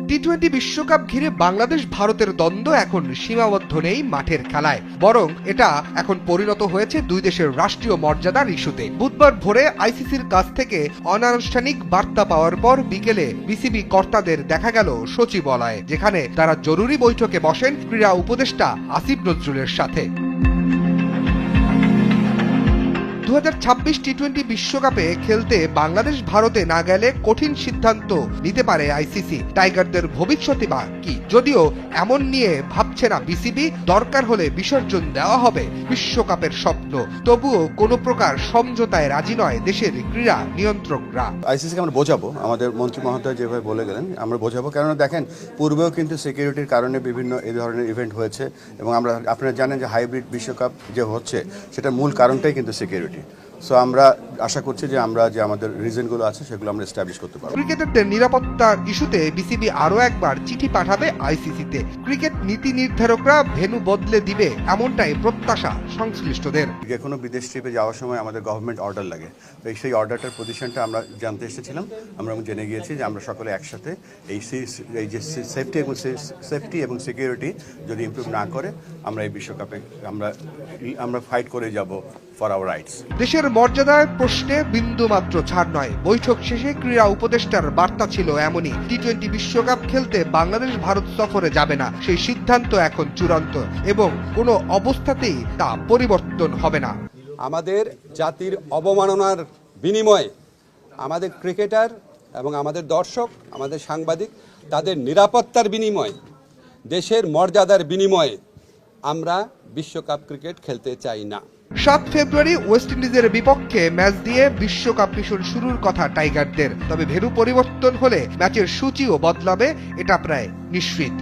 টি-20 বিশ্বকাপ ঘিরে বাংলাদেশ ভারতের দ্বন্দ্ব এখন সীমাবদ্ধ নেই মাঠের খেলায়, বরং এটা এখন পরিণত হয়েছে দুই দেশের রাষ্ট্রীয় মর্যাদার ইস্যুতে। বুধবার ভোরে আইসিসির কাছ থেকে অনানুষ্ঠানিক বার্তা পাওয়ার পর বিকেলে বিসিবি কর্তাদের দেখা গেল সচিবালয়ে, যেখানে তারা জরুরি বৈঠকে বসেন ক্রীড়া উপদেষ্টা আসিফ নজরুলের সাথে। 2026 টি-20 বিশ্বকাপে খেলতে বাংলাদেশ ভারতে না গেলে কঠিন সিদ্ধান্ত নিতে পারে আইসিসি। টাইগারদের ভবিষ্যৎই বা কি? যদিও এমন নিয়ে ভাবছে না বিসিবি, দরকার হলে বিসর্জন দেওয়া হবে বিশ্বকাপের স্বপ্ন। তবুও কোনো প্রকার সমঝোতায় রাজি নয় দেশের ক্রীড়া নিয়ন্ত্রকরা। আইসিসিকে আমরা বোঝাবো, আমাদের মন্ত্রী মহোদয় যেভাবে বলে গেলেন আমরা বোঝাবো, কেননা দেখেন পূর্বেও কিন্তু সিকিউরিটির কারণে বিভিন্ন এই ধরনের ইভেন্ট হয়েছে এবং আপনারা জানেন যে হাইব্রিড বিশ্বকাপ যে হচ্ছে সেটা মূল কারণটাই কিন্তু সিকিউরিটি। সো আমরা আশা করছি যে আমরা যে আমাদের রিজনগুলো আছে সেগুলো আমরা এস্টাবলিশ করতে পারবো। ক্রিকেটারদের নিরাপত্তার ইস্যুতে বিসিবি আরও একবার চিঠি পাঠাবে আইসিসিতে। ক্রিকেট নীতি নির্ধারকরা ভেন্যু বদলে দিবে এমনটাই প্রত্যাশা সংশ্লিষ্টদের। যে কোনো বিদেশ ট্রিপে যাওয়ার সময় আমাদের গভর্নমেন্ট অর্ডার লাগে, তো সেই অর্ডারটার পজিশনটা আমরা জানতে এসেছিলাম। আমরা জেনে গিয়েছি যে আমরা সকলে একসাথে এই যে সেফটি এবং সিকিউরিটি যদি ইমপ্রুভ না করে আমরা এই বিশ্বকাপে আমরা ফাইট করে যাব ফর আওয়ার রাইটস। দেশের মর্যাদার প্রশ্নে বিন্দুমাত্র ছাড় নয়। বৈঠক শেষে ক্রীড়া উপদেষ্টার বার্তা ছিল এমনই: টি-20 বিশ্বকাপ খেলতে বাংলাদেশ ভারত সফরে যাবে না, সেই সিদ্ধান্ত এখন চূড়ান্ত এবং কোনো অবস্থাতেই তা পরিবর্তন হবে না। আমাদের জাতির অবমাননার বিনিময়ে আমাদের ক্রিকেটার এবং আমাদের দর্শক, আমাদের সাংবাদিক, তাদের নিরাপত্তার বিনিময়ে, দেশের মর্যাদার বিনিময়ে আমরা বিশ্বকাপ ক্রিকেট খেলতে চাই না। 7 ফেব্রুয়ারি ওয়েস্ট ইন্ডিজের বিপক্ষে ম্যাচ দিয়ে বিশ্বকাপ মিশন শুরুর কথা টাইগারদের। তবে ভেন্যু পরিবর্তন হলে ম্যাচের সূচিও বদলাবে, এটা প্রায় নিশ্চিত।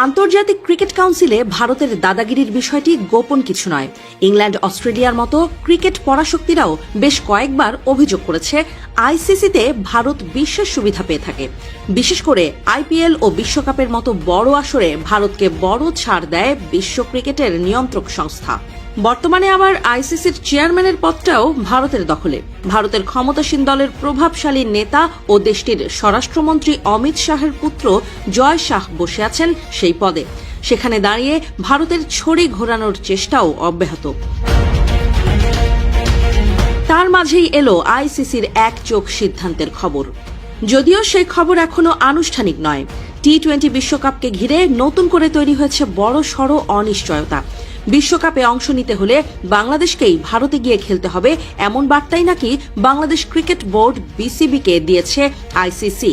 আন্তর্জাতিক ক্রিকেট কাউন্সিলে ভারতের দাদাগিরির বিষয়টি গোপন কিছু নয়। ইংল্যান্ড, অস্ট্রেলিয়ার মতো ক্রিকেট পরাশক্তিরাও বেশ কয়েকবার অভিযোগ করেছে আইসিসিতে ভারত বিশেষ সুবিধা পেয়ে থাকে। বিশেষ করে আইপিএল ও বিশ্বকাপের মতো বড় আসরে ভারতকে বড় ছাড় দেয় বিশ্ব ক্রিকেটের নিয়ন্ত্রক সংস্থা। বর্তমানে আবার আইসিসির চেয়ারম্যানের পদটাও ভারতের দখলে। ভারতের ক্ষমতাসীন দলের প্রভাবশালী নেতা ও দেশটির স্বরাষ্ট্রমন্ত্রী অমিত শাহের পুত্র জয় শাহ বসে আছেন সেই পদে। সেখানে দাঁড়িয়ে ভারতের ছড়ি ঘোরানোর চেষ্টাও অব্যাহত। তার মাঝেই এলো আইসিসির একচোখ সিদ্ধান্তের খবর। যদিও সেই খবর এখনো আনুষ্ঠানিক নয়। টি-20 বিশ্বকাপকে ঘিরে নতুন করে তৈরি হয়েছে বড় সড় অনিশ্চয়তা। বিশ্বকাপে অংশ নিতে হলে বাংলাদেশকেই ভারতে গিয়ে খেলতে হবে, এমন বার্তাই নাকি বাংলাদেশ ক্রিকেট বোর্ড বিসিবিকে দিয়েছে আইসিসি।